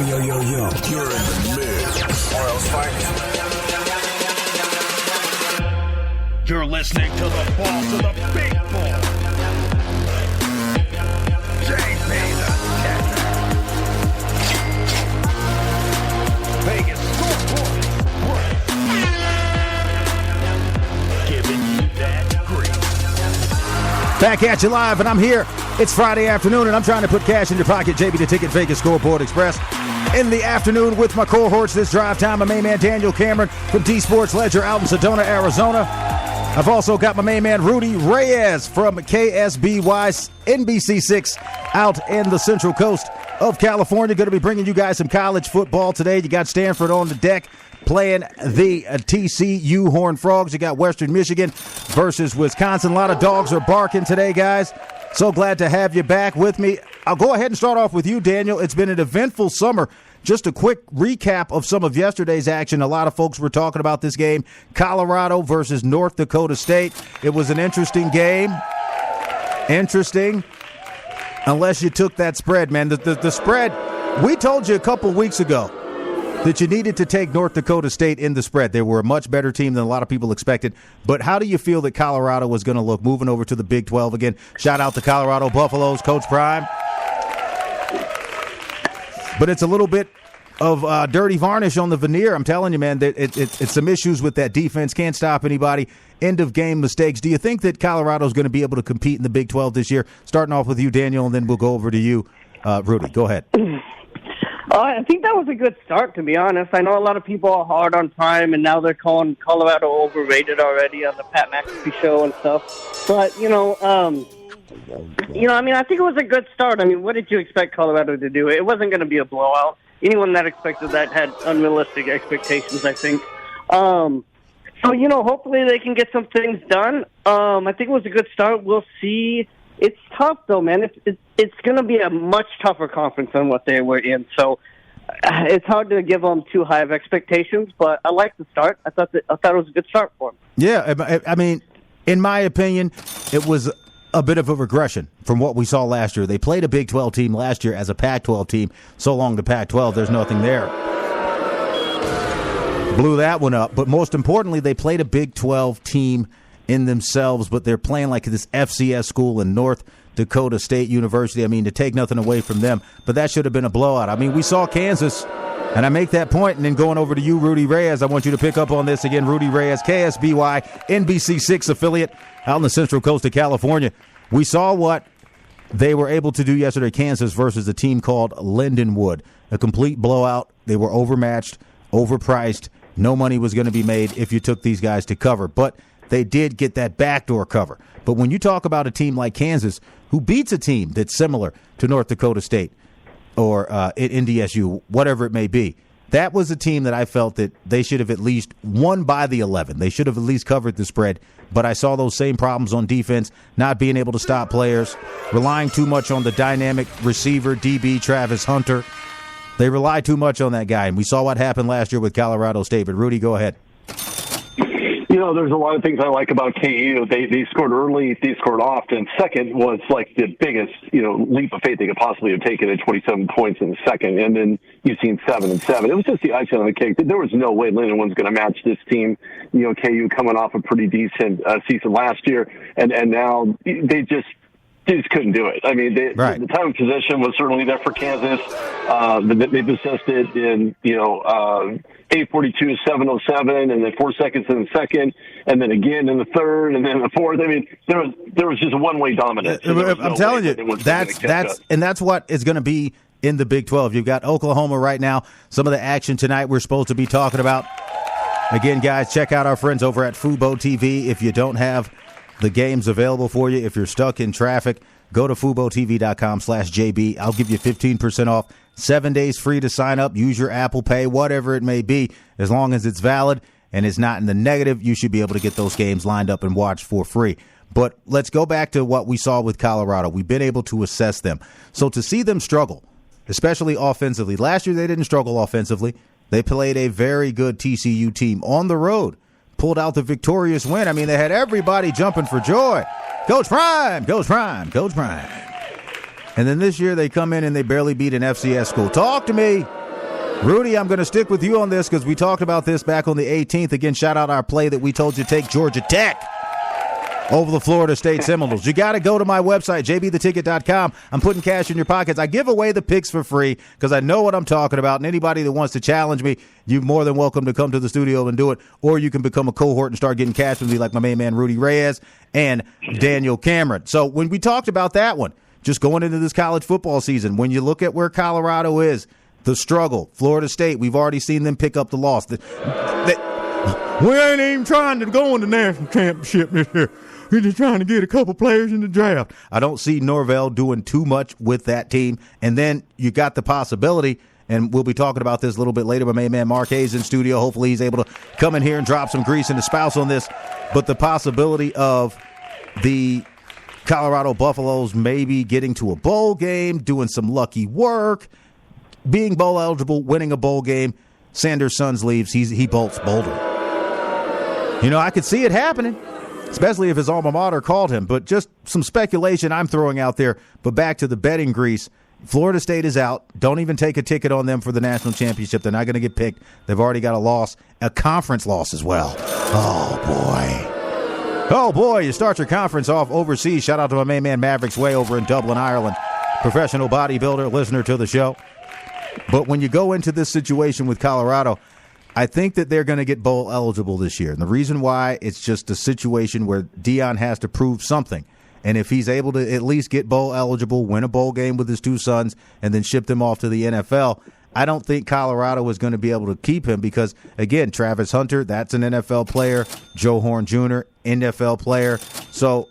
You're in the mix. World's finest. You're listening to the boss of the big ball. JB the Catcher. Vegas scoreboard. Giving you that green. Back at you live, and I'm here. It's Friday afternoon, and I'm trying to put cash in your pocket. JB the Ticket, Vegas Scoreboard Express. In the afternoon with my cohorts this drive time, my main man Daniel Cameron from D Sports Ledger out in Sedona, Arizona. I've also got my main man Rudy Reyes from KSBY NBC6 out in the Central Coast of California. Going to be bringing you guys some college football today. You got Stanford on the deck playing the TCU Horned Frogs. You got Western Michigan versus Wisconsin. A lot of dogs are barking today, guys. So glad to have you back with me. I'll go ahead and start off with you, Daniel. It's been an eventful summer. Just a quick recap of some of yesterday's action. A lot of folks were talking about this game, Colorado versus North Dakota State. It was an interesting game. Interesting, unless you took that spread, man. The spread, we told you a couple weeks ago that you needed to take North Dakota State in the spread. They were a much better team than a lot of people expected. But how do you feel that Colorado was going to look moving over to the Big 12 again? Shout out to Colorado Buffaloes, Coach Prime. But it's a little bit of dirty varnish on the veneer. I'm telling you, man, that it's some issues with that defense. Can't stop anybody. End of game mistakes. Do you think that Colorado's going to be able to compete in the Big 12 this year? Starting off with you, Daniel, and then we'll go over to you, Rudy. Go ahead. I think that was a good start, to be honest. I know a lot of people are hard on Prime, and now they're calling Colorado overrated already on the Pat McAfee show and stuff. But, I think it was a good start. I mean, what did you expect Colorado to do? It wasn't going to be a blowout. Anyone that expected that had unrealistic expectations, I think. Hopefully they can get some things done. I think it was a good start. We'll see. It's tough, though, man. It's going to be a much tougher conference than what they were in. So it's hard to give them too high of expectations, but I like the start. I thought it was a good start for them. Yeah, I mean, in my opinion, it was a bit of a regression from what we saw last year. They played a Big 12 team last year as a Pac-12 team. So long to Pac-12, there's nothing there. Blew that one up. But most importantly, they played a Big 12 team in themselves, but they're playing like this FCS school in North Dakota State University. I mean, to take nothing away from them, but that should have been a blowout. I mean, we saw Kansas, and I make that point, and then going over to you, Rudy Reyes, I want you to pick up on this again. Rudy Reyes, KSBY, NBC6 affiliate out in the Central Coast of California. We saw what they were able to do yesterday, Kansas versus a team called Lindenwood. A complete blowout. They were overmatched, overpriced. No money was going to be made if you took these guys to cover. But they did get that backdoor cover. But when you talk about a team like Kansas, who beats a team that's similar to North Dakota State or NDSU, whatever it may be, that was a team that I felt that they should have at least won by the 11. They should have at least covered the spread. But I saw those same problems on defense, not being able to stop players, relying too much on the dynamic receiver, DB, Travis Hunter. They rely too much on that guy. And we saw what happened last year with Colorado State. But, Rudy, go ahead. There's a lot of things I like about KU. They scored early, they scored often. Second was like the biggest, leap of faith they could possibly have taken at 27 points in the second. And then you've seen 7 and 7. It was just the icing on the cake. There was no way Lindenwood's going to match this team. KU coming off a pretty decent season last year. And now they just couldn't do it. I mean, the time of possession was certainly there for Kansas. They possessed it in, 8:42, 7:07, and then 4 seconds in the second, and then again in the third, and then in the fourth. I mean, there was just one-way dominance. I'm telling you, that's what is going to be in the Big 12. You've got Oklahoma right now. Some of the action tonight we're supposed to be talking about. Again, guys, check out our friends over at Fubo TV. If you don't have the games available for you, if you're stuck in traffic, go to FuboTV.com/JB. I'll give you 15% off. 7 days free to sign up. Use your Apple Pay, whatever it may be. As long as it's valid and it's not in the negative, you should be able to get those games lined up and watch for free. But let's go back to what we saw with Colorado. We've been able to assess them. So to see them struggle, especially offensively. Last year they didn't struggle offensively. They played a very good TCU team on the road. Pulled out the victorious win. I mean, they had everybody jumping for joy. Coach Prime, Coach Prime, Coach Prime. And then this year they come in and they barely beat an FCS school. Talk to me. Rudy, I'm going to stick with you on this because we talked about this back on the 18th. Again, shout out our play that we told you to take Georgia Tech over the Florida State Seminoles. You got to go to my website, jbtheticket.com. I'm putting cash in your pockets. I give away the picks for free because I know what I'm talking about. And anybody that wants to challenge me, you're more than welcome to come to the studio and do it. Or you can become a cohort and start getting cash with me like my main man Rudy Reyes and Daniel Cameron. So when we talked about that one, just going into this college football season, when you look at where Colorado is, the struggle, Florida State, we've already seen them pick up the loss. We ain't even trying to go in the national championship this year. We're just trying to get a couple players in the draft. I don't see Norvell doing too much with that team. And then you got the possibility, and we'll be talking about this a little bit later, but my man Mark Hayes in studio. Hopefully he's able to come in here and drop some grease in the spouse on this. But the possibility of the Colorado Buffaloes maybe getting to a bowl game, doing some lucky work, being bowl eligible, winning a bowl game. Sanders' Sons leaves. He bolts Boulder. You know, I could see it happening, especially if his alma mater called him. But just some speculation I'm throwing out there. But back to the betting grease. Florida State is out. Don't even take a ticket on them for the national championship. They're not going to get picked. They've already got a loss, a conference loss as well. Oh, boy, you start your conference off overseas. Shout out to my main man Mavericks Way over in Dublin, Ireland. Professional bodybuilder, listener to the show. But when you go into this situation with Colorado, I think that they're going to get bowl eligible this year. And the reason why, it's just a situation where Deion has to prove something. And if he's able to at least get bowl eligible, win a bowl game with his two sons, and then ship them off to the NFL, I don't think Colorado is going to be able to keep him because, again, Travis Hunter, that's an NFL player. Joe Horn Jr., NFL player. So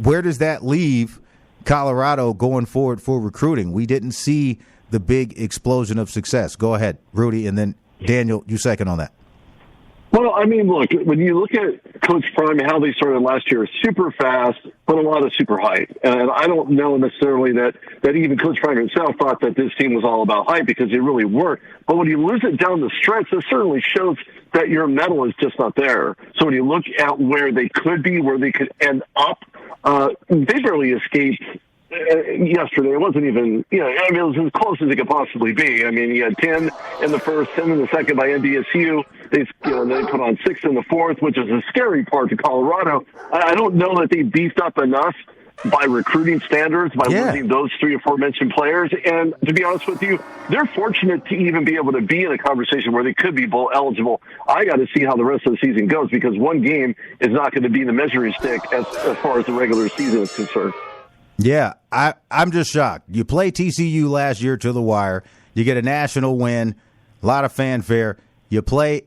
where does that leave Colorado going forward for recruiting? We didn't see the big explosion of success. Go ahead, Rudy, and then Daniel, you second on that. Well, I mean, look, when you look at Coach Prime and how they started last year, super fast, but a lot of super hype. And I don't know necessarily that even Coach Prime himself thought that this team was all about hype because they really weren't. But when you lose it down the stretch, it certainly shows that your mettle is just not there. So when you look at where they could be, where they could end up, they barely escaped yesterday. It wasn't even, I mean, it was as close as it could possibly be. I mean, you had 10 in the first, 10 in the second by NDSU. They put on 6 in the fourth, which is a scary part to Colorado. I don't know that they beefed up enough by recruiting standards, by losing those 3 or 4 mentioned players. And to be honest with you, they're fortunate to even be able to be in a conversation where they could be bowl eligible. I got to see how the rest of the season goes because one game is not going to be the measuring stick as far as the regular season is concerned. Yeah, I'm just shocked. You play TCU last year to the wire. You get a national win, a lot of fanfare. You play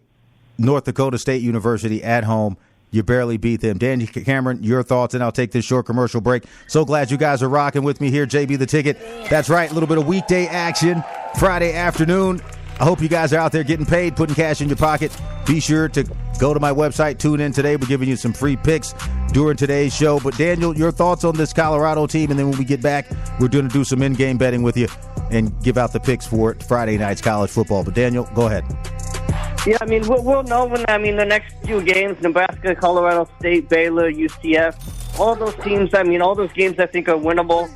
North Dakota State University at home. You barely beat them. Daniel Cameron, your thoughts, and I'll take this short commercial break. So glad you guys are rocking with me here, JB the Ticket. That's right, a little bit of weekday action, Friday afternoon. I hope you guys are out there getting paid, putting cash in your pocket. Be sure to go to my website, tune in today. We're giving you some free picks during today's show. But, Daniel, your thoughts on this Colorado team, and then when we get back, we're going to do some in-game betting with you and give out the picks for Friday night's college football. But, Daniel, go ahead. Yeah, I mean, we'll know when, the next few games, Nebraska, Colorado State, Baylor, UCF, all those teams, all those games I think are winnable.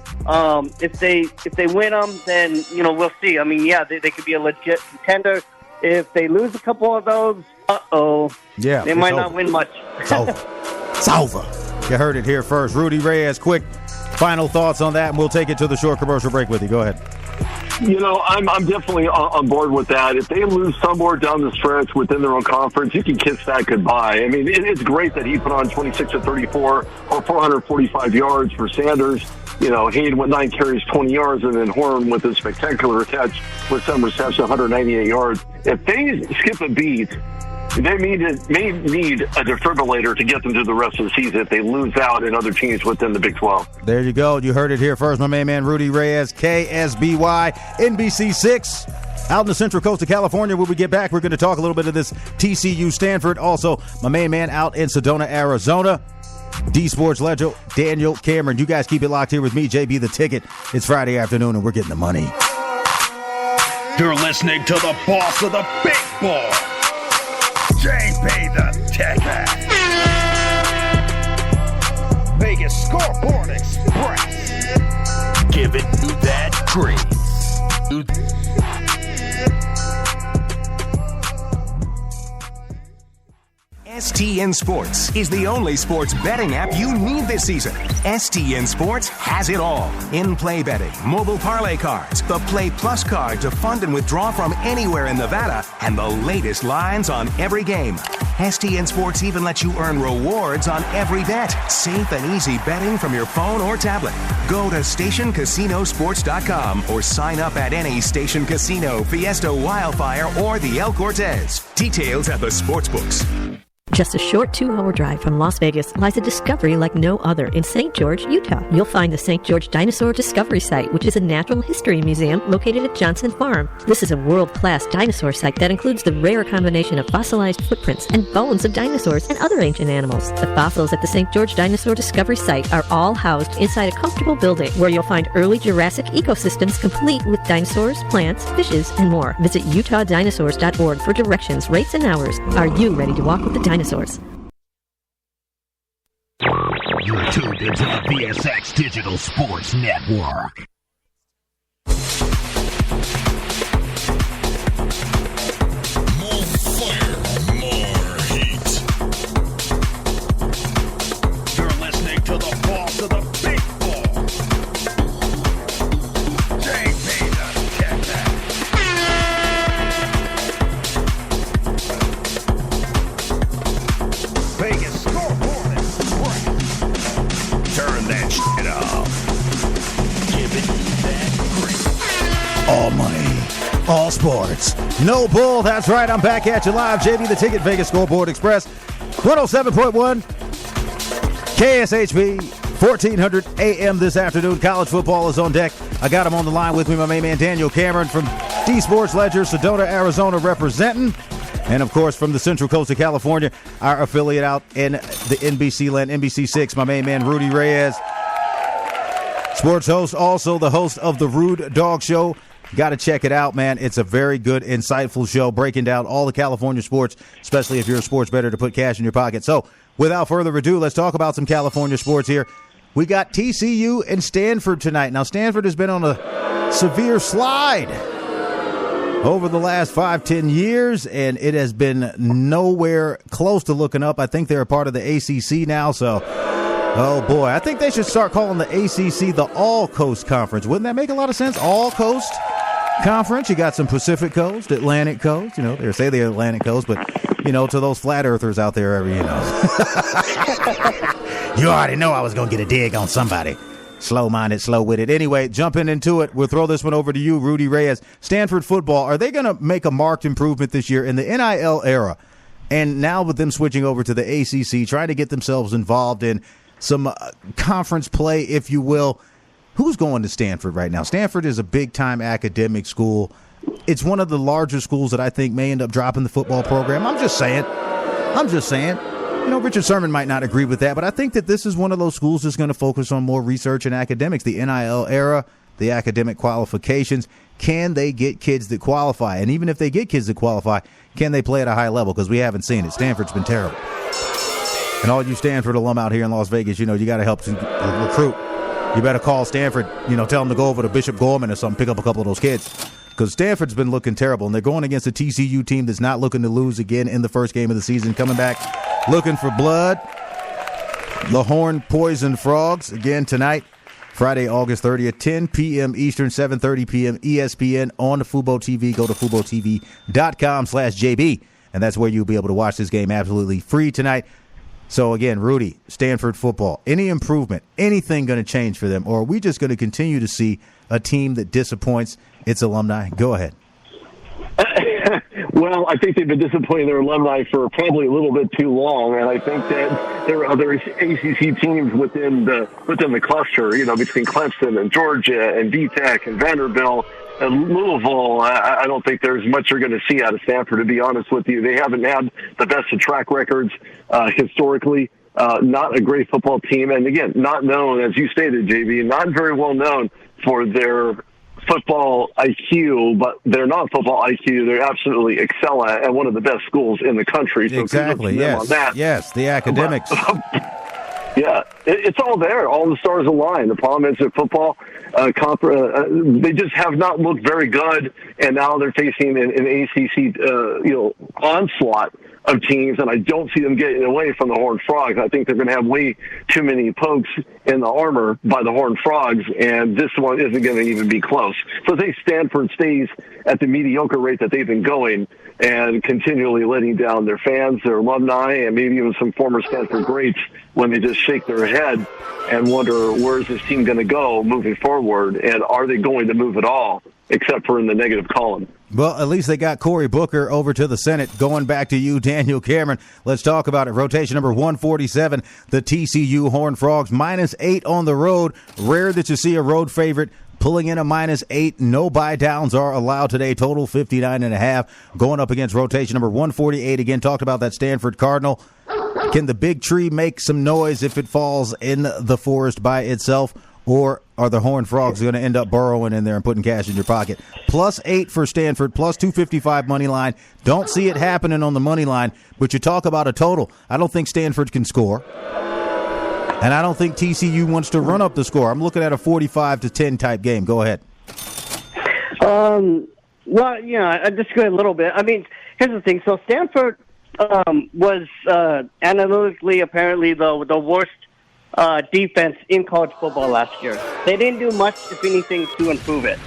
If they win them, then, we'll see. I mean, yeah, they could be a legit contender. If they lose a couple of those, they might not win much. It's over. It's over. You heard it here first. Rudy Reyes, quick final thoughts on that, and we'll take it to the short commercial break with you. Go ahead. I'm definitely on board with that. If they lose somewhere down the stretch within their own conference, you can kiss that goodbye. I mean, it's great that he put on 26 of 34 or 445 yards for Sanders. Hayden with 9 carries, 20 yards, and then Horn with a spectacular catch with 7 receptions, 198 yards. If they skip a beat, they may need a defibrillator to get them through the rest of the season if they lose out in other teams within the Big 12. There you go. You heard it here first. My main man, Rudy Reyes, KSBY, NBC 6. Out in the Central Coast of California, when we get back, we're going to talk a little bit of this TCU Stanford. Also, my main man out in Sedona, Arizona. D-Sports legend, Daniel Cameron. You guys keep it locked here with me, JB the Ticket. It's Friday afternoon, and we're getting the money. You're listening to the boss of the big ball, JB the Ticket. Vegas Scoreboard Express. Give it to that grease. STN Sports is the only sports betting app you need this season. STN Sports has it all. In-play betting, mobile parlay cards, the Play Plus card to fund and withdraw from anywhere in Nevada, and the latest lines on every game. STN Sports even lets you earn rewards on every bet. Safe and easy betting from your phone or tablet. Go to stationcasinosports.com or sign up at any Station Casino, Fiesta Wildfire, or the El Cortez. Details at the sportsbooks. Just a short 2-hour drive from Las Vegas lies a discovery like no other in St. George, Utah. You'll find the St. George Dinosaur Discovery Site, which is a natural history museum located at Johnson Farm. This is a world-class dinosaur site that includes the rare combination of fossilized footprints and bones of dinosaurs and other ancient animals. The fossils at the St. George Dinosaur Discovery Site are all housed inside a comfortable building where you'll find early Jurassic ecosystems complete with dinosaurs, plants, fishes, and more. Visit utah.dinosaurs.org for directions, rates, and hours. Are you ready to walk with the dinosaurs? You're tuned into the VSX Digital Sports Network. More fire, more heat. You're listening to the boss of the big ball. JB, check that. Vegas scoreboard is great. Turn that shit off. Give it that grip. All money, all sports, no bull. That's right. I'm back at you live. JB the Ticket, Vegas Scoreboard Express, 107.1 KSHP, 1400 AM this afternoon. College football is on deck. I got him on the line with me, my main man Daniel Cameron from D Sports Ledger, Sedona, Arizona, representing. And, of course, from the Central Coast of California, our affiliate out in the NBC land, NBC6, my main man, Rudy Reyes. Sports host, also the host of the Rude Dog Show. Got to check it out, man. It's a very good, insightful show breaking down all the California sports, especially if you're a sports bettor to put cash in your pocket. So, without further ado, let's talk about some California sports here. We got TCU and Stanford tonight. Now, Stanford has been on a severe slide over the last 5-10 years, and it has been nowhere close to looking up. I think they're a part of the ACC now, so, oh boy, I think they should start calling the ACC the All Coast Conference. Wouldn't that make a lot of sense? All Coast Conference. You got some Pacific Coast, Atlantic Coast, they say the Atlantic Coast, but, to those flat earthers out there, you already know I was going to get a dig on somebody. Slow-minded, slow-witted. Anyway, jumping into it, we'll throw this one over to you, Rudy Reyes. Stanford football, are they going to make a marked improvement this year in the NIL era? And now with them switching over to the ACC, trying to get themselves involved in some conference play, if you will. Who's going to Stanford right now? Stanford is a big-time academic school. It's one of the larger schools that I think may end up dropping the football program. I'm just saying. Richard Sherman might not agree with that, but I think that this is one of those schools that's going to focus on more research and academics. The NIL era, the academic qualifications, can they get kids that qualify? And even if they get kids that qualify, can they play at a high level? Because we haven't seen it. Stanford's been terrible. And all you Stanford alum out here in Las Vegas, you got to help recruit. You better call Stanford, tell them to go over to Bishop Gorman or something, pick up a couple of those kids. Because Stanford's been looking terrible, and they're going against a TCU team that's not looking to lose again in the first game of the season, coming back looking for blood. The Horned Poison Frogs, again tonight, Friday, August 30th, 10 p.m. Eastern, 7:30 p.m. ESPN on the Fubo TV. Go to FuboTV.com/JB, and that's where you'll be able to watch this game absolutely free tonight. So, again, Rudy, Stanford football, any improvement, anything going to change for them, or are we just going to continue to see a team that disappoints its alumni? Go ahead. Well, I think they've been disappointing their alumni for probably a little bit too long, and I think that there are other ACC teams within the cluster, between Clemson and Georgia and VTech and Vanderbilt and Louisville. I don't think there's much you're going to see out of Stanford, to be honest with you. They haven't had the best of track records historically. Not a great football team, and again, not known, as you stated, JB, not very well known for their football IQ, but they're not football IQ. They're absolutely excel at one of the best schools in the country. So exactly, yes. On that. Yes, the academics. Yeah, it's all there. All the stars align. The problem is that football, they just have not looked very good, and now they're facing an ACC, onslaught of teams, and I don't see them getting away from the Horned Frogs. I think they're going to have way too many pokes in the armor by the Horned Frogs, and this one isn't going to even be close. So I think Stanford stays at the mediocre rate that they've been going and continually letting down their fans, their alumni, and maybe even some former Stanford greats when they just shake their head and wonder, where's this team going to go moving forward, and are they going to move at all, except for in the negative column? Well, at least they got Cory Booker over to the Senate. Going back to you, Daniel Cameron. Let's talk about it. Rotation number 147, the TCU Horned Frogs, -8 on the road. Rare that you see a road favorite pulling in a -8. No buy downs are allowed today. Total 59.5. Going up against rotation number 148. Again, talked about that Stanford Cardinal. Can the big tree make some noise if it falls in the forest by itself? Or are the Horned Frogs going to end up burrowing in there and putting cash in your pocket? +8 for Stanford, +255 money line. Don't see it happening on the money line, but you talk about a total. I don't think Stanford can score. And I don't think TCU wants to run up the score. I'm looking at a 45-10 type game. Go ahead. Well, I disagree a little bit. I mean, here's the thing. So Stanford was analytically apparently the worst defense in college football last year. They didn't do much, if anything, to improve it.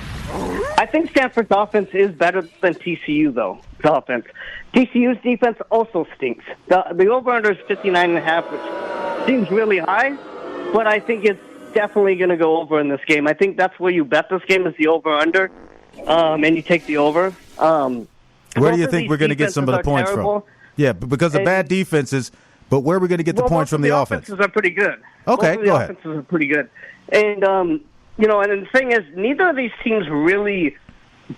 I think Stanford's offense is better than TCU, though, the offense. TCU's defense also stinks. The over-under is 59.5, which seems really high, but I think it's definitely going to go over in this game. I think that's where you bet this game is the over-under, and you take the over. Where do you think we're going to get some of the points from? Yeah, because of bad defenses. But where are we going to get the points from the offense? Offenses are pretty good. Okay, go ahead. Offenses are pretty good. And, and the thing is, neither of these teams really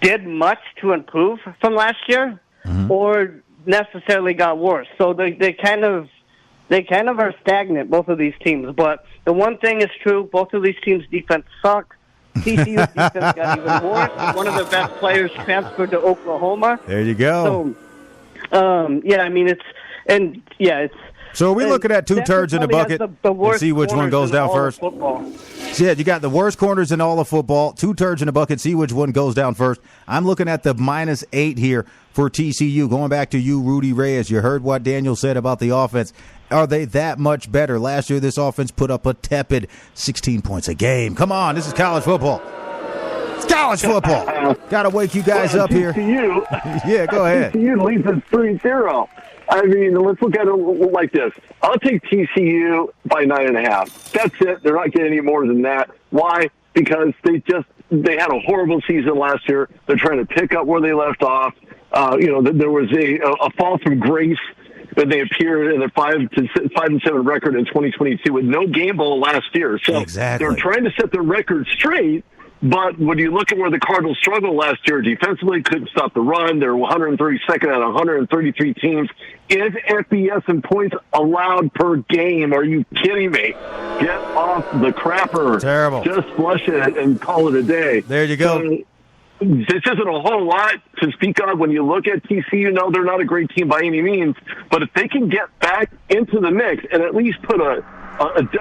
did much to improve from last year or necessarily got worse. So they kind of are stagnant, both of these teams. But the one thing is true, both of these teams' defense suck. TCU's defense got even worse. One of their best players transferred to Oklahoma. There you go. So, it's... So are we looking at two turds in the bucket and see which one goes down first? So yeah, you got the worst corners in all of football. Two turds in the bucket, see which one goes down first. I'm looking at the -8 here for TCU. Going back to you, Rudy Reyes, you heard what Daniel said about the offense. Are they that much better? Last year, this offense put up a tepid 16 points a game. Come on, this is college football. It's college football. Got to wake you guys up here. TCU, yeah, go ahead. TCU leads at 3-0. I mean, let's look at it like this. I'll take TCU by 9.5. That's it. They're not getting any more than that. Why? Because they had a horrible season last year. They're trying to pick up where they left off. There was a fall from grace when they appeared in their 5-7 record in 2022 with no game bowl last year. So They're trying to set their record straight. But when you look at where the Cardinals struggled last year, defensively couldn't stop the run. They're 132nd out of 133 teams in FBS and points allowed per game. Are you kidding me? Get off the crapper. Terrible. Just flush it and call it a day. There you go. So, this isn't a whole lot to speak of when you look at TCU. No, they're not a great team by any means. But if they can get back into the mix and at least put a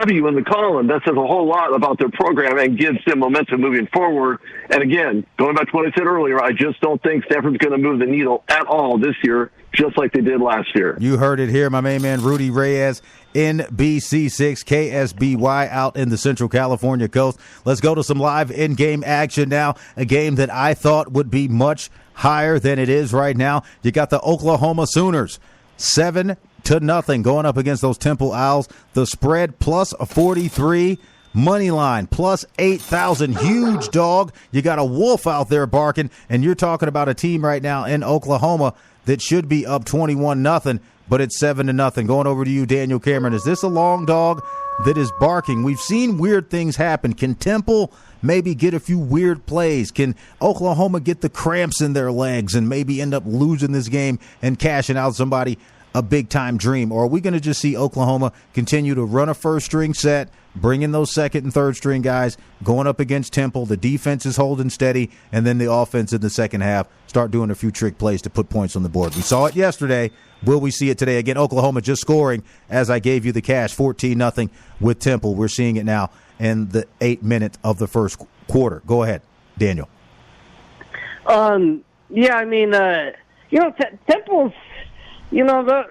W in the column, that says a whole lot about their program and gives them momentum moving forward. And again, going back to what I said earlier, I just don't think Stanford's going to move the needle at all this year, just like they did last year. You heard it here, my main man, Rudy Reyes, NBC6, KSBY out in the Central California coast. Let's go to some live in-game action now, a game that I thought would be much higher than it is right now. You got the Oklahoma Sooners, 7-0 going up against those Temple Owls. The spread +43, money line +8,000. Huge dog. You got a wolf out there barking, and you're talking about a team right now in Oklahoma that should be up 21-0, but it's 7-0. Going over to you, Daniel Cameron. Is this a long dog that is barking? We've seen weird things happen. Can Temple maybe get a few weird plays? Can Oklahoma get the cramps in their legs and maybe end up losing this game and cashing out somebody a big-time dream? Or are we going to just see Oklahoma continue to run a first-string set, bring in those second- and third-string guys, going up against Temple, the defense is holding steady, and then the offense in the second half start doing a few trick plays to put points on the board? We saw it yesterday. Will we see it today? Again, Oklahoma just scoring as I gave you the cash, 14-0 with Temple. We're seeing it now in the 8 minutes of the first quarter. Go ahead, Daniel. you know,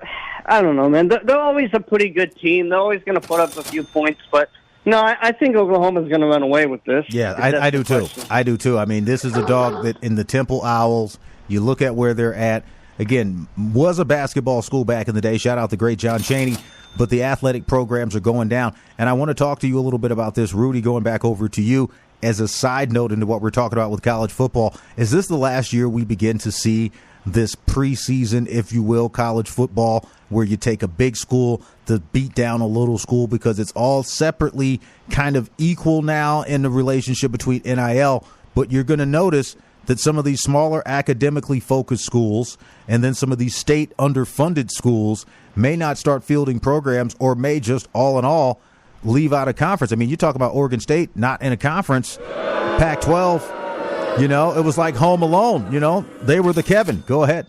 I don't know, man. They're always a pretty good team. They're always going to put up a few points, but no, I think Oklahoma's going to run away with this. Yeah, I do too. I do too. I mean, this is a dog that in the Temple Owls, you look at where they're at. Again, was a basketball school back in the day. Shout out the great John Chaney. But the athletic programs are going down. And I want to talk to you a little bit about this. Rudy, going back over to you as a side note into what we're talking about with college football. Is this the last year we begin to see this preseason, if you will, college football, where you take a big school to beat down a little school, because it's all separately kind of equal now in the relationship between NIL, but you're going to notice that some of these smaller academically focused schools and then some of these state underfunded schools may not start fielding programs, or may just all in all leave out of conference. I mean, you talk about Oregon State not in a conference, Pac-12. You know, it was like Home Alone. You know, they were the Kevin. Go ahead.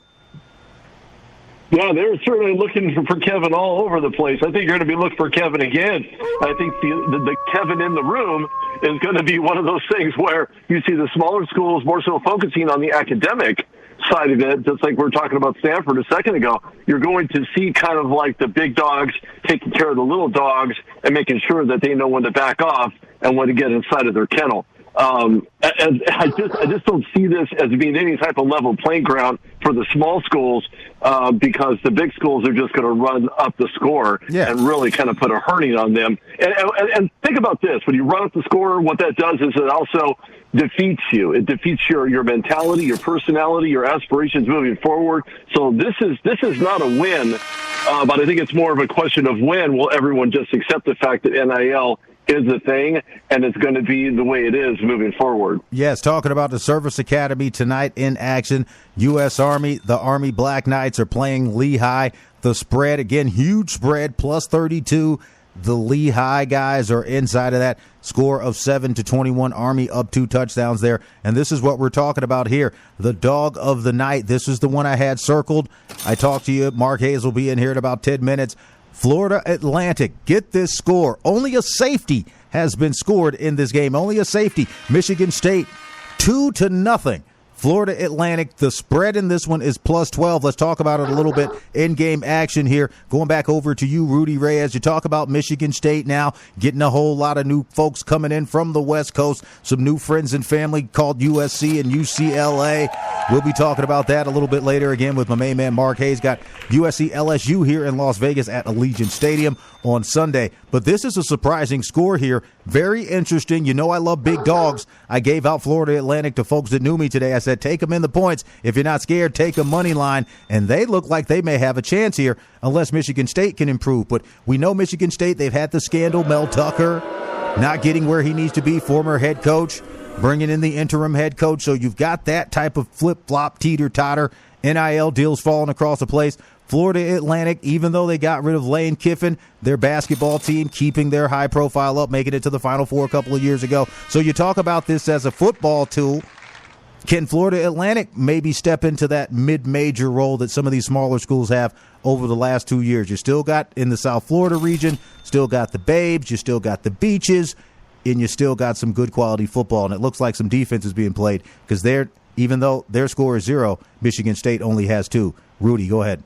Yeah, they're certainly looking for Kevin all over the place. I think you're going to be looking for Kevin again. I think the Kevin in the room is going to be one of those things where you see the smaller schools more so focusing on the academic side of it, just like we were talking about Stanford a second ago. You're going to see kind of like the big dogs taking care of the little dogs and making sure that they know when to back off and when to get inside of their kennel. And I just don't see this as being any type of level playing ground for the small schools, because the big schools are just going to run up the score and really kind of put a hurting on them. And think about this: when you run up the score, what that does is it also defeats you. It defeats your mentality, your personality, your aspirations moving forward. So this is not a win, but I think it's more of a question of when will everyone just accept the fact that NIL is the thing, and it's going to be the way it is moving forward. Yes, talking about the Service Academy tonight in action. U.S. Army, the Army Black Knights are playing Lehigh. The spread, again, huge spread, plus 32. The Lehigh guys are inside of that score of 7-21. Army up 2 touchdowns there. And this is what we're talking about here. The dog of the night. This is the one I had circled. I talked to you. Mark Hayes will be in here in about 10 minutes. Florida Atlantic, get this score. Only a safety has been scored in this game. Only a safety. Michigan State, 2-0. Florida Atlantic, the spread in this one is plus 12. Let's talk about it a little bit. In-game action here. Going back over to you, Rudy Reyes. You talk about Michigan State now, getting a whole lot of new folks coming in from the West Coast. Some new friends and family called USC and UCLA. We'll be talking about that a little bit later again with my main man, Mark Hayes. Got USC LSU here in Las Vegas at Allegiant Stadium on Sunday. But this is a surprising score here. Very interesting. You know I love big dogs. I gave out Florida Atlantic to folks that knew me today. I said, take them in the points. If you're not scared, take a money line. And they look like they may have a chance here unless Michigan State can improve. But we know Michigan State, they've had the scandal. Mel Tucker not getting where he needs to be, former head coach, bringing in the interim head coach. So you've got that type of flip-flop, teeter-totter, NIL deals falling across the place. Florida Atlantic, even though they got rid of Lane Kiffin, their basketball team keeping their high profile up, making it to the Final Four a couple of years ago. So you talk about this as a football tool. Can Florida Atlantic maybe step into that mid-major role that some of these smaller schools have over the last 2 years? You still got in the South Florida region, still got the Babes, you still got the Beaches, and you still got some good quality football. And it looks like some defense is being played because even though their score is 0, Michigan State only has 2. Rudy, go ahead.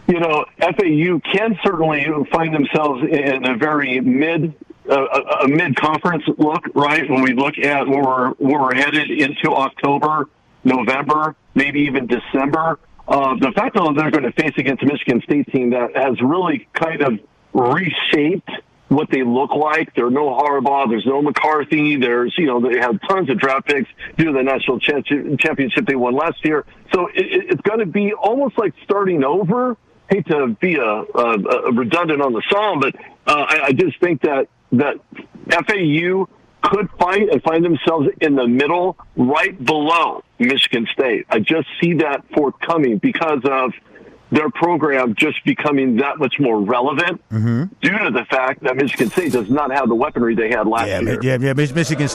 You know, FAU can certainly find themselves in a very mid-conference look, right? When we look at where we're headed into October, November, maybe even December. The fact that they're going to face against a Michigan State team that has really kind of reshaped what they look like. There's no Harbaugh, there's no McCarthy, they have tons of draft picks due to the national championship they won last year. So it's going to be almost like starting over. Hate to be a redundant on the song, but I just think that FAU could fight and find themselves in the middle, right below Michigan State. I just see that forthcoming because of their program just becoming that much more relevant due to the fact that Michigan State does not have the weaponry they had last year. Yeah, Michigan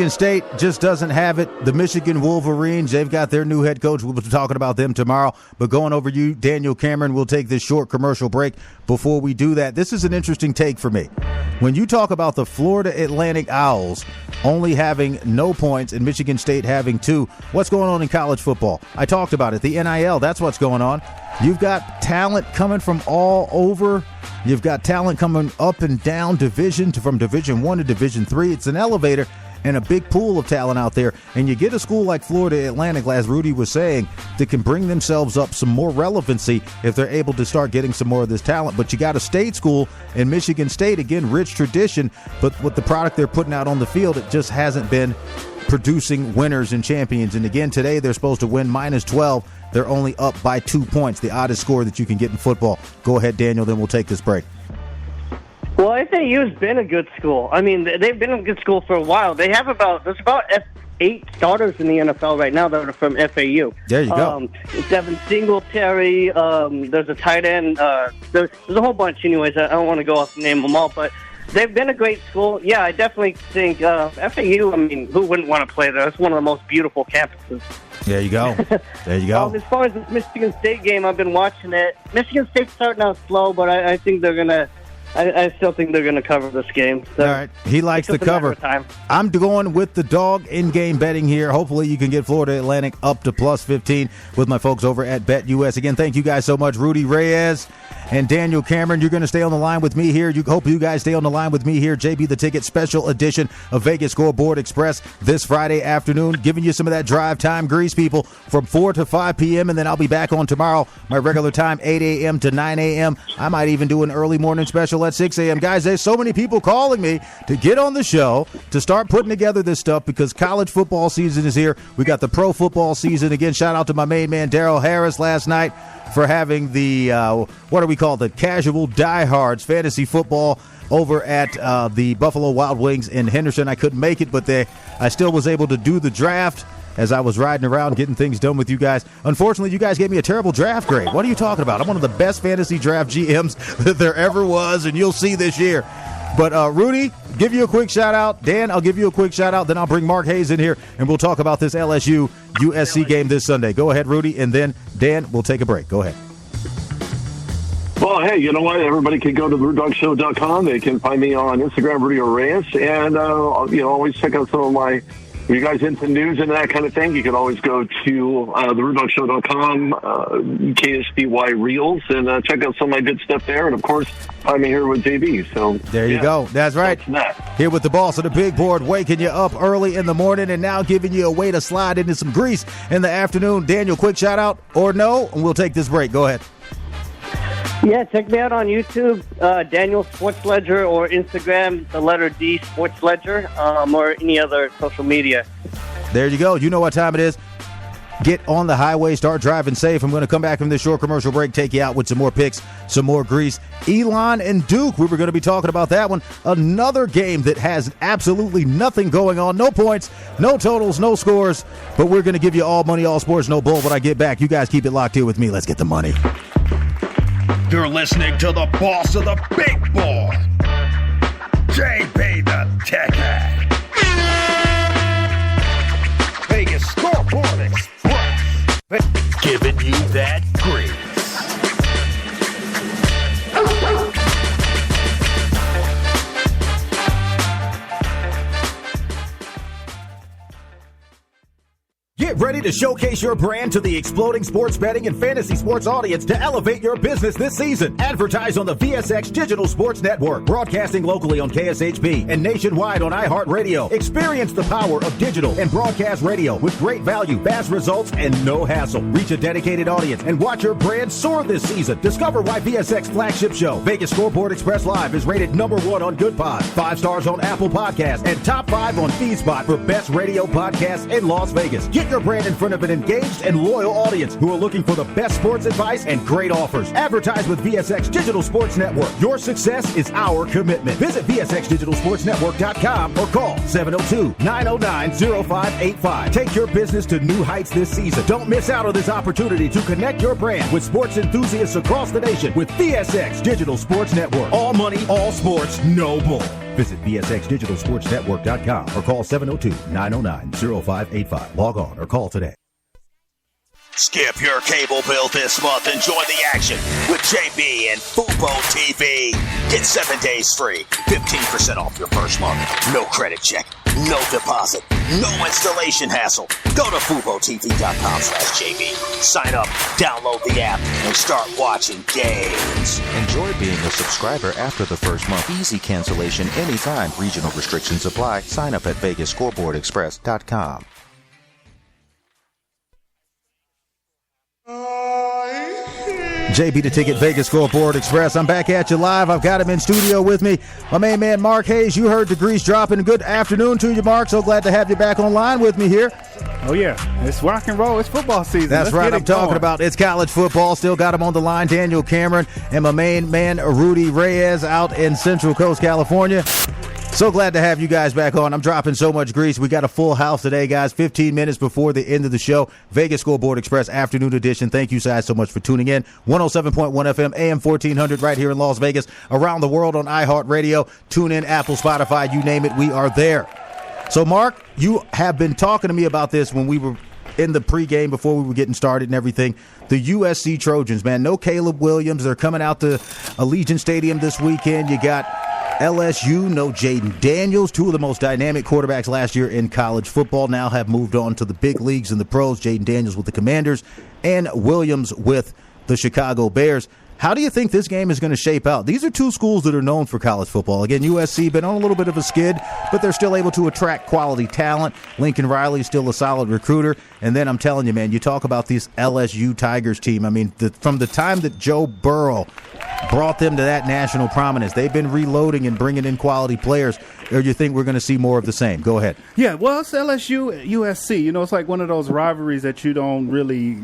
State just doesn't have it. The Michigan Wolverines, they've got their new head coach. We'll be talking about them tomorrow. But going over you, Daniel Cameron, we'll take this short commercial break. Before we do that, this is an interesting take for me. When you talk about the Florida Atlantic Owls only having no points and Michigan State having 2, what's going on in college football? I talked about it. The NIL, that's what's going on. You've got talent coming from all over. You've got talent coming up and down division, from Division 1 to Division 3. It's an elevator and a big pool of talent out there. And you get a school like Florida Atlantic, as Rudy was saying, that can bring themselves up some more relevancy if they're able to start getting some more of this talent. But you got a state school in Michigan State, again, rich tradition, but with the product they're putting out on the field, it just hasn't been producing winners and champions. And again, today they're supposed to win -12. They're only up by 2 points, the oddest score that you can get in football. Go ahead, Daniel, then we'll take this break. Well, FAU's been a good school. I mean, they've been a good school for a while. There's about 8 starters in the NFL right now that are from FAU. There you go. Devin Singletary, there's a tight end. There's a whole bunch anyways. I don't want to go off and name them all, but they've been a great school. Yeah, I definitely think FAU, I mean, who wouldn't want to play there? It's one of the most beautiful campuses. There you go. There you go. As far as this Michigan State game, I've been watching it. Michigan State's starting out slow, but I think they're going to I still think they're going to cover this game. So all right. He likes the cover. I'm going with the dog in-game betting here. Hopefully you can get Florida Atlantic up to +15 with my folks over at BetUS. Again, thank you guys so much. Rudy Reyes and Daniel Cameron, you're going to stay on the line with me here. Hope you guys stay on the line with me here. JB the Ticket special edition of Vegas Scoreboard Express this Friday afternoon, giving you some of that drive time grease, people, from 4 to 5 p.m. And then I'll be back on tomorrow, my regular time, 8 a.m. to 9 a.m. I might even do an early morning special at 6 a.m. Guys, there's so many people calling me to get on the show, to start putting together this stuff, because college football season is here. We got the pro football season. Again, shout out to my main man, Darryl Harris, last night for having the, what do we call the casual diehards fantasy football over at the Buffalo Wild Wings in Henderson. I couldn't make it, but I still was able to do the draft as I was riding around getting things done with you guys. Unfortunately, you guys gave me a terrible draft grade. What are you talking about? I'm one of the best fantasy draft GMs that there ever was, and you'll see this year. But Rudy, give you a quick shout-out. Dan, I'll give you a quick shout-out. Then I'll bring Mark Hayes in here, and we'll talk about this LSU-USC game this Sunday. Go ahead, Rudy, and then, Dan, we'll take a break. Go ahead. Well, hey, you know what? Everybody can go to RudeDogShow.com. They can find me on Instagram, Rudy Reyes, and always check out some of my. If you guys into news and that kind of thing, you can always go to TheRudeDogShow.com, KSBY Reels, and check out some of my good stuff there. And, of course, find me here with JB. So there you go. That's right. Here with the boss of the big board, waking you up early in the morning and now giving you a way to slide into some grease in the afternoon. Daniel, quick shout-out or no, and we'll take this break. Go ahead. Yeah, check me out on YouTube, Daniel Sports Ledger, or Instagram, the letter D Sports Ledger, or any other social media. There you go. You know what time it is. Get on the highway, start driving safe. I'm going to come back from this short commercial break, take you out with some more picks, some more grease. Elon and Duke, we were going to be talking about that one. Another game that has absolutely nothing going on. No points, no totals, no scores. But we're going to give you all money, all sports, no bull. When I get back, you guys keep it locked here with me. Let's get the money. You're listening to the boss of the big board, JB the Ticket. Vegas Scoreboard Express, giving you that grease. Get ready to showcase your brand to the exploding sports betting and fantasy sports audience to elevate your business this season. Advertise on the VSX Digital Sports Network, broadcasting locally on KSHP and nationwide on iHeartRadio. Experience the power of digital and broadcast radio with great value, fast results, and no hassle. Reach a dedicated audience and watch your brand soar this season. Discover why VSX flagship show, Vegas Scoreboard Express Live, is rated #1 on GoodPod, 5 stars on Apple Podcasts, and top 5 on FeedSpot for best radio podcasts in Las Vegas. Get your brand in front of an engaged and loyal audience who are looking for the best sports advice and great offers. Advertise with VSX Digital Sports Network. Your success is our commitment. Visit VSXDigitalSportsNetwork.com or call 702-909-0585. Take your business to new heights this season. Don't miss out on this opportunity to connect your brand with sports enthusiasts across the nation with VSX Digital Sports Network. All money, all sports, no bull. Visit VSXDigitalSportsNetwork.com or call 702-909-0585. Log on or call today. Skip your cable bill this month and join the action with JB and Fubo TV. Get 7 days free, 15% off your first month. No credit check, no deposit. no installation hassle. Go to FuboTV.com/JB. Sign up, download the app, and start watching games. Enjoy being a subscriber after the first month. Easy cancellation anytime. Regional restrictions apply. Sign up at VegasScoreboardExpress.com. JB the Ticket, Vegas Scoreboard Express. I'm back at you live. I've got him in studio with me. My main man, Mark Hayes. You heard the grease dropping. Good afternoon to you, Mark. So glad to have you back online with me here. Oh, yeah. It's rock and roll. It's football season. That's right. I'm talking about it's college football. Still got him on the line, Daniel Cameron, and my main man, Rudy Reyes, out in Central Coast, California. So glad to have you guys back on. I'm dropping so much grease. We got a full house today, guys. 15 minutes before the end of the show. Vegas Scoreboard Express Afternoon Edition. Thank you guys so much for tuning in. 107.1 FM, AM 1400 right here in Las Vegas. Around the world on iHeartRadio. Tune in, Apple, Spotify, you name it. We are there. So, Mark, you have been talking to me about this when we were in the pregame before we were getting started and everything. The USC Trojans, man. No Caleb Williams. They're coming out to Allegiant Stadium this weekend. You got LSU, no Jaden Daniels. Two of the most dynamic quarterbacks last year in college football now have moved on to the big leagues and the pros. Jaden Daniels with the Commanders and Williams with the Chicago Bears. How do you think this game is going to shape out? These are two schools that are known for college football. Again, USC been on a little bit of a skid, but they're still able to attract quality talent. Lincoln Riley's still a solid recruiter. And then I'm telling you, man, you talk about this LSU Tigers team. I mean, from the time that Joe Burrow brought them to that national prominence, they've been reloading and bringing in quality players. Or do you think we're going to see more of the same? Go ahead. Yeah, well, it's LSU, USC. You know, it's like one of those rivalries that you don't really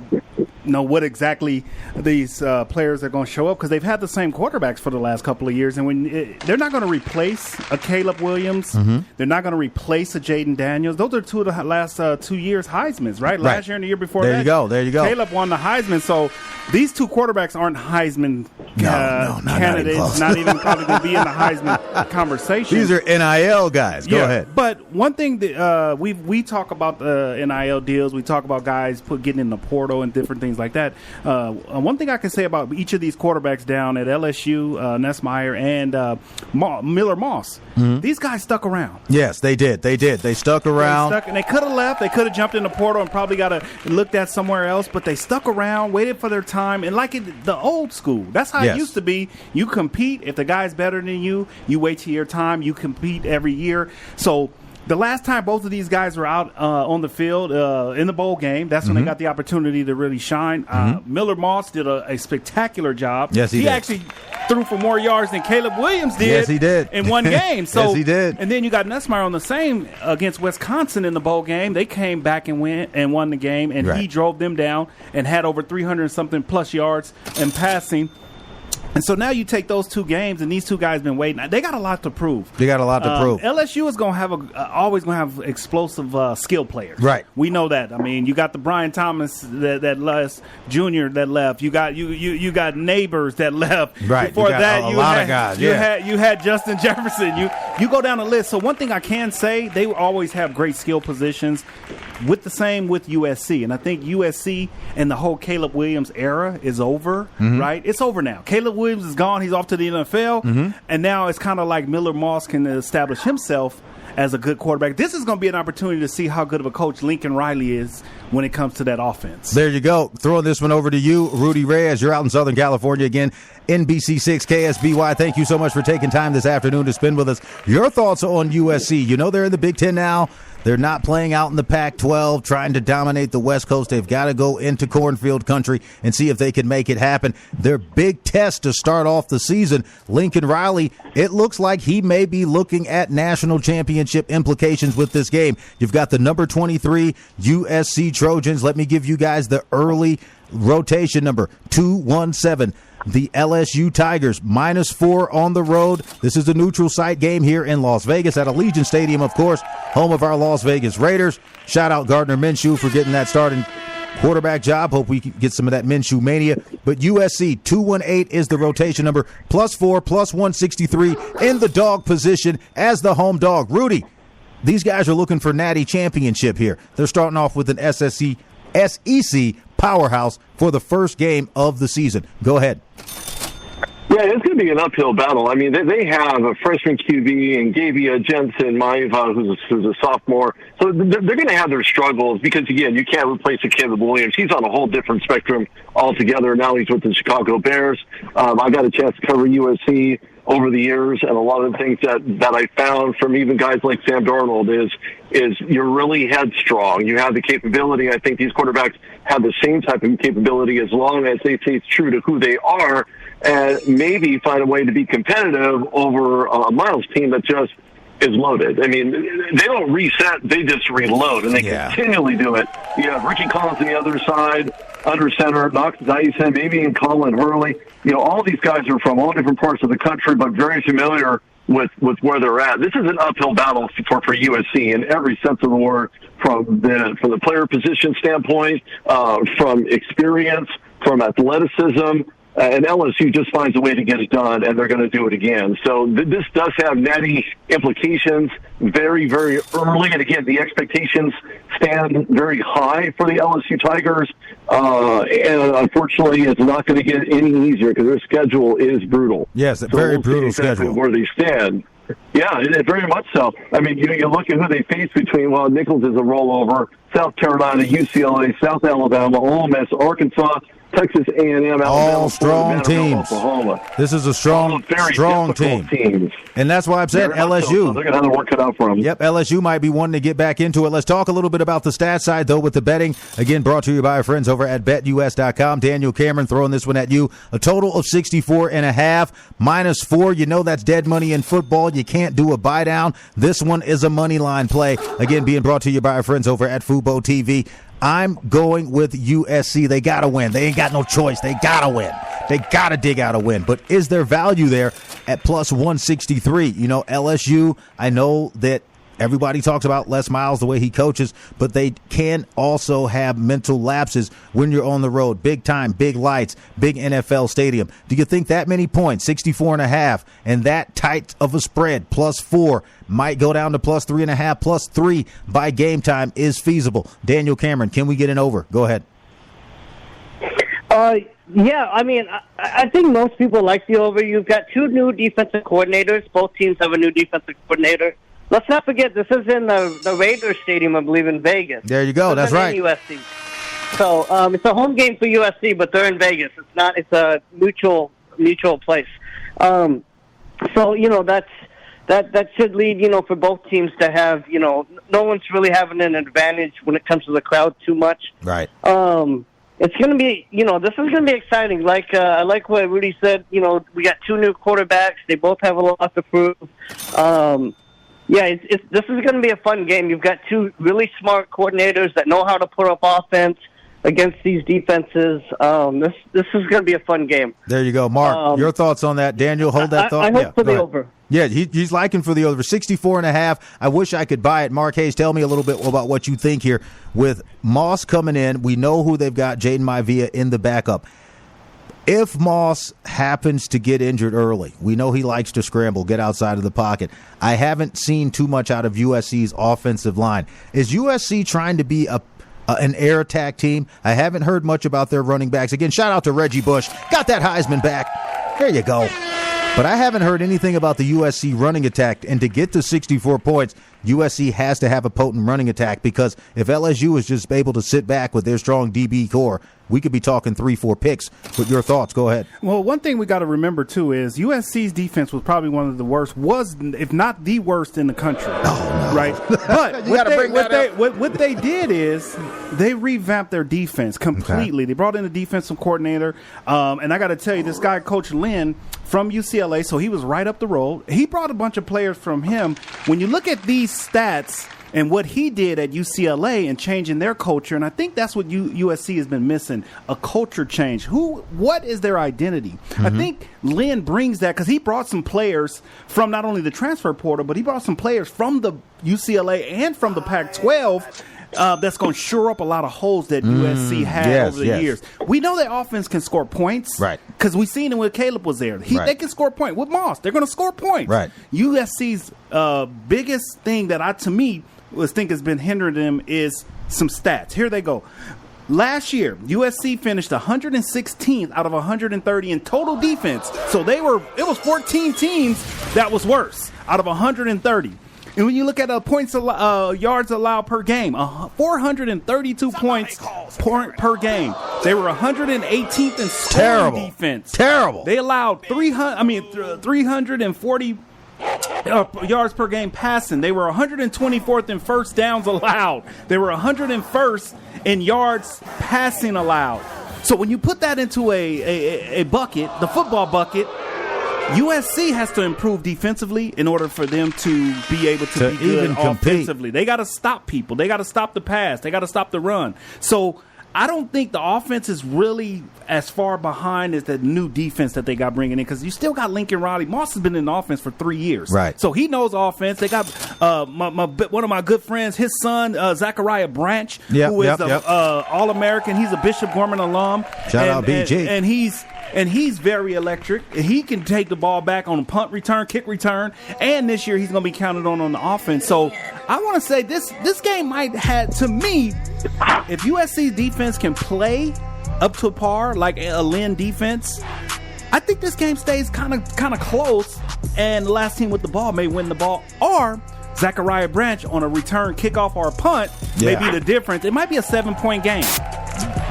know what exactly these players are going to show up, because they've had the same quarterbacks for the last couple of years, and they're not going to replace a Caleb Williams. Mm-hmm. They're not going to replace a Jaden Daniels. Those are two of the last 2 years Heismans, right? Last year and the year before that. There you go. Caleb won the Heisman, so these two quarterbacks aren't Heisman candidates, not even probably going to be in the Heisman conversation. These are NIL guys. Go ahead. But one thing that we talk about the NIL deals, we talk about guys getting in the portal and different things like that. One thing I can say about each of these quarterbacks down at LSU, Nessmeyer and Miller Moss, these guys stuck around. Yes, they did. They stuck around. And they could have left. They could have jumped in the portal and probably got looked at somewhere else, but they stuck around, waited for their time, and like the old school. That's how it used to be. You compete. If the guy's better than you, you wait till your time. You compete every year. So the last time both of these guys were out on the field in the bowl game, that's when they got the opportunity to really shine. Miller Moss did a spectacular job. Yes, he did. He actually threw for more yards than Caleb Williams did. Yes, he did. In one game. So, yes, he did. And then you got Nessmeyer on the same against Wisconsin in the bowl game. They came back and won the game, and he drove them down and had over 300-something plus yards in passing. And so now you take those two games, and these two guys been waiting. They got a lot to prove. LSU is going to have always going to have explosive skill players. Right. We know that. I mean, you got the Brian Thomas that left, Jr. that left. You got Neighbors that left. Right. Before you got a lot of guys. You had Justin Jefferson. You go down the list. So one thing I can say, they always have great skill positions. With USC, and I think USC and the whole Caleb Williams era is over, right? It's over now. Caleb Williams is gone. He's off to the NFL, and now it's kind of like Miller Moss can establish himself as a good quarterback. This is going to be an opportunity to see how good of a coach Lincoln Riley is when it comes to that offense. There you go. Throwing this one over to you, Rudy Reyes. You're out in Southern California again, NBC6 KSBY. Thank you so much for taking time this afternoon to spend with us. Your thoughts on USC? You know they're in the Big Ten now. They're not playing out in the Pac-12, trying to dominate the West Coast. They've got to go into cornfield country and see if they can make it happen. Their big test to start off the season, Lincoln Riley, it looks like he may be looking at national championship implications with this game. You've got the number 23 USC Trojans. Let me give you guys the early rotation number, 217. The LSU Tigers, -4 on the road. This is a neutral site game here in Las Vegas at Allegiant Stadium, of course, home of our Las Vegas Raiders. Shout out Gardner Minshew for getting that starting quarterback job. Hope we can get some of that Minshew mania. But USC, 218 is the rotation number, +4, +163 in the dog position as the home dog. Rudy, these guys are looking for natty championship here. They're starting off with an SEC powerhouse for the first game of the season. Go ahead. Yeah, it's going to be an uphill battle. I mean, they have a freshman QB and Gavia Jensen Maiva, who's a sophomore. So they're going to have their struggles because, again, you can't replace a Caleb Williams. He's on a whole different spectrum altogether. Now he's with the Chicago Bears. I got a chance to cover USC over the years, and a lot of the things that I found from even guys like Sam Darnold is you're really headstrong. You have the capability. I think these quarterbacks have the same type of capability as long as they stay true to who they are and maybe find a way to be competitive over a Miles team that just is loaded. I mean, they don't reset, they just reload, and they continually do it. You have Ricky Collins on the other side, under center, Knox Dyson, maybe in Colin Hurley. You know, all these guys are from all different parts of the country, but very familiar with where they're at. This is an uphill battle for USC in every sense of the word, from the player position standpoint, from experience, from athleticism. And LSU just finds a way to get it done, and they're going to do it again. So this does have natty implications very, very early. And again, the expectations stand very high for the LSU Tigers. And unfortunately, it's not going to get any easier because their schedule is brutal. Yes, a very brutal schedule. Where they stand. Yeah, very much so. I mean, you look at who they face between, well, Nichols is a rollover, South Carolina, UCLA, South Alabama, Ole Miss, Arkansas, Texas A&M, Alabama, all strong teams. Oklahoma. This is a strong team. Teams. And that's why I've said LSU. So they're going to have to work it out for them. Yep, LSU might be wanting to get back into it. Let's talk a little bit about the stats side, though, with the betting. Again, brought to you by our friends over at BetUS.com. Daniel Cameron throwing this one at you. A total of 64.5, -4. You know that's dead money in football. You can't do a buy down. This one is a money line play. Again, being brought to you by our friends over at Fubo TV. I'm going with USC. They got to win. They ain't got no choice. They got to win. They got to dig out a win. But is there value there at plus 163? You know, LSU, I know that everybody talks about Les Miles, the way he coaches, but they can also have mental lapses when you're on the road. Big time, big lights, big NFL stadium. Do you think that many points, 64.5, and that tight of a spread, +4, might go down to +3.5, +3 by game time is feasible? Daniel Cameron, can we get an over? Go ahead. Yeah, I mean, I think most people like the over. You've got two new defensive coordinators. Both teams have a new defensive coordinator. Let's not forget, this is in the Raiders Stadium, I believe, in Vegas. There you go. That's right. USC. So it's a home game for USC, but they're in Vegas. It's not. It's a neutral place. So you know that should lead, you know, for both teams to have, you know, no one's really having an advantage when it comes to the crowd too much. Right. It's going to be, you know, this is going to be exciting. Like I like what Rudy said. You know, we got two new quarterbacks. They both have a lot to prove. Yeah, this is going to be a fun game. You've got two really smart coordinators that know how to put up offense against these defenses. This is going to be a fun game. There you go. Mark, your thoughts on that. Daniel, hold that thought. I hope for the over. Yeah, he's liking for the over. 64.5. I wish I could buy it. Mark Hayes, tell me a little bit about what you think here. With Moss coming in, we know who they've got, Jaden Maivia, in the backup. If Moss happens to get injured early, we know he likes to scramble, get outside of the pocket. I haven't seen too much out of USC's offensive line. Is USC trying to be an air attack team? I haven't heard much about their running backs. Again, shout out to Reggie Bush. Got that Heisman back. There you go. But I haven't heard anything about the USC running attack. And to get to 64 points, USC has to have a potent running attack, because if LSU is just able to sit back with their strong DB core, we could be talking 3-4 picks. But your thoughts, go ahead. Well, one thing we got to remember, too, is USC's defense was probably one of the worst, if not the worst in the country. Oh, no. Right? But what they did is they revamped their defense completely. Okay. They brought in a defensive coordinator. And I got to tell you, this guy, Coach Lynn, from UCLA, so he was right up the road. He brought a bunch of players from him. When you look at these stats and what he did at UCLA and changing their culture, and I think that's what USC has been missing, a culture change. What is their identity? Mm-hmm. I think Lynn brings that, because he brought some players from not only the transfer portal, but he brought some players from the UCLA and from the Pac-12 that's going to shore up a lot of holes that USC had over the years. We know their offense can score points, right? Because we seen it when Caleb was there. They can score points. With Moss, they're going to score points. Right. USC's biggest thing that I think has been hindering them is some stats. Here they go. last year, USC finished 116th out of 130 in total defense. So it was 14 teams that was worse out of 130. And when you look at yards allowed per game, 432 points per game. They were 118th in scoring defense. Terrible. They allowed 340 yards per game passing. They were 124th in first downs allowed. They were 101st in yards passing allowed. So when you put that into a bucket, the football bucket, USC has to improve defensively in order for them to be able to be good offensively. They got to stop people. They got to stop the pass. They got to stop the run. So I don't think the offense is really as far behind as the new defense that they got bringing in, because you still got Lincoln Riley. Moss has been in the offense for 3 years. Right. So he knows offense. They got one of my good friends, his son, Zachariah Branch, who is an All-American. He's a Bishop Gorman alum. Shout out BG. And he's very electric. He can take the ball back on a punt return, kick return, and this year he's going to be counted on the offense. So I want to say this game might have, to me, if USC defense can play up to par like a Lynn defense, I think this game stays kind of close, and the last team with the ball may win the ball, or Zachariah Branch on a return kickoff or a punt may be the difference. It might be a 7-point game.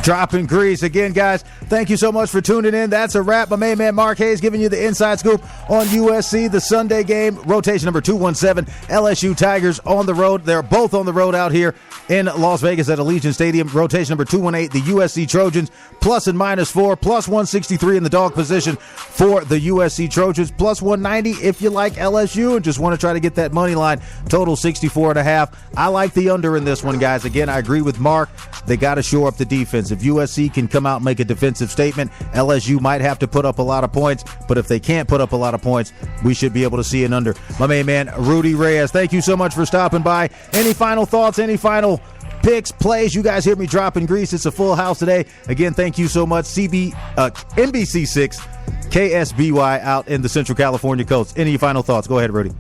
Dropping grease. Again, guys, thank you so much for tuning in. That's a wrap. My main man, Mark Hayes, giving you the inside scoop on USC, the Sunday game, rotation number 217, LSU Tigers on the road. They're both on the road out here in Las Vegas at Allegiant Stadium. Rotation number 218, the USC Trojans, plus and minus 4, plus 163 in the dog position for the USC Trojans, plus 190 if you like LSU and just want to try to get that money line, total 64.5. I like the under in this one, guys. Again, I agree with Mark. They got to shore up the defense. If USC can come out and make a defensive statement, LSU might have to put up a lot of points, but if they can't put up a lot of points, we should be able to see an under. My main man, Rudy Reyes, thank you so much for stopping by. Any final thoughts, any final picks, plays? You guys hear me dropping grease. It's a full house today. Again, thank you so much. NBC6, KSBY out in the Central California coast. Any final thoughts? Go ahead, Rudy.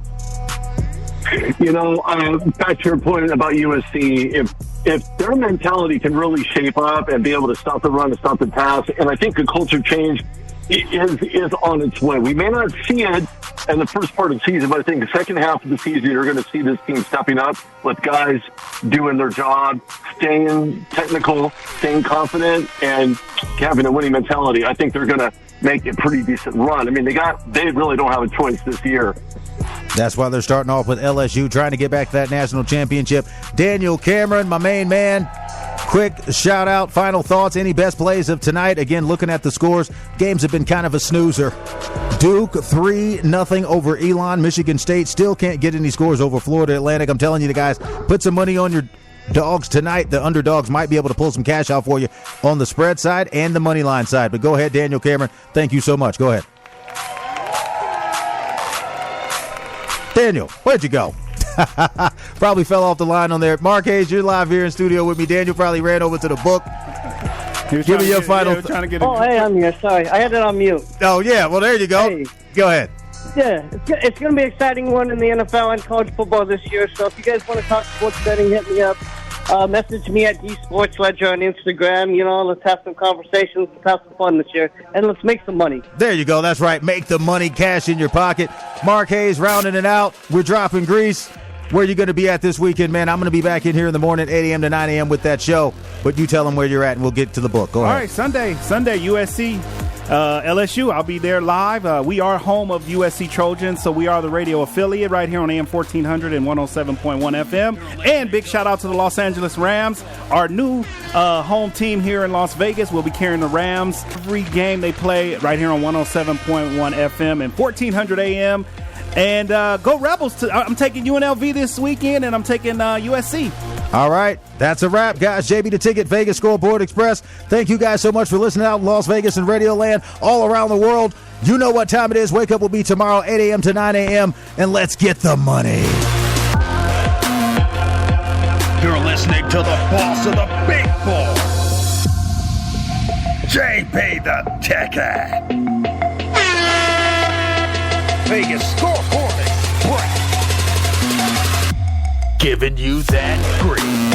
Back to your point about USC, if their mentality can really shape up and be able to stop the run and stop the pass, and I think a culture change is on its way. We may not see it in the first part of the season, but I think the second half of the season, you're going to see this team stepping up with guys doing their job, staying technical, staying confident, and having a winning mentality. I think they're going to make a pretty decent run. I mean, they really don't have a choice this year. That's why they're starting off with LSU, trying to get back to that national championship. Daniel Cameron, my main man, quick shout out, final thoughts, any best plays of tonight? Again, looking at the scores, games have been kind of a snoozer. Duke 3-0 over Elon. Michigan State still can't get any scores over Florida Atlantic. I'm telling you, the guys, put some money on your dogs tonight. The underdogs might be able to pull some cash out for you on the spread side and the money line side. But go ahead, Daniel Cameron. Thank you so much. Go ahead. Daniel, where'd you go? Probably fell off the line on there. Mark Hayes, you're live here in studio with me. Daniel probably ran over to the book. Give me your final. Hey, I'm here. Sorry, I had it on mute. Oh, yeah. Well, there you go. Hey. Go ahead. Yeah, it's going to be an exciting one in the NFL and college football this year. So if you guys want to talk sports betting, hit me up. Message me at DSportsLedger on Instagram. Let's have some conversations. Let's have some fun this year. And let's make some money. There you go. That's right. Make the money, cash in your pocket. Mark Hayes rounding it out. We're dropping grease. Where are you going to be at this weekend, man? I'm going to be back in here in the morning, 8 a.m. to 9 a.m. with that show. But you tell them where you're at, and we'll get to the book. Go ahead. All right, Sunday, USC, LSU. I'll be there live. We are home of USC Trojans, so we are the radio affiliate right here on AM 1400 and 107.1 FM. And big shout out to the Los Angeles Rams, our new home team here in Las Vegas. We'll be carrying the Rams every game they play right here on 107.1 FM and 1400 AM. And go Rebels. I'm taking UNLV this weekend, and I'm taking USC. All right. That's a wrap, guys. JB the Ticket, Vegas Scoreboard Express. Thank you guys so much for listening out in Las Vegas and Radio Land all around the world. You know what time it is. Wake Up will be tomorrow, 8 a.m. to 9 a.m., and let's get the money. You're listening to the boss of the big boss, JB the Ticket. Vegas Scoreboard Express, giving you that green.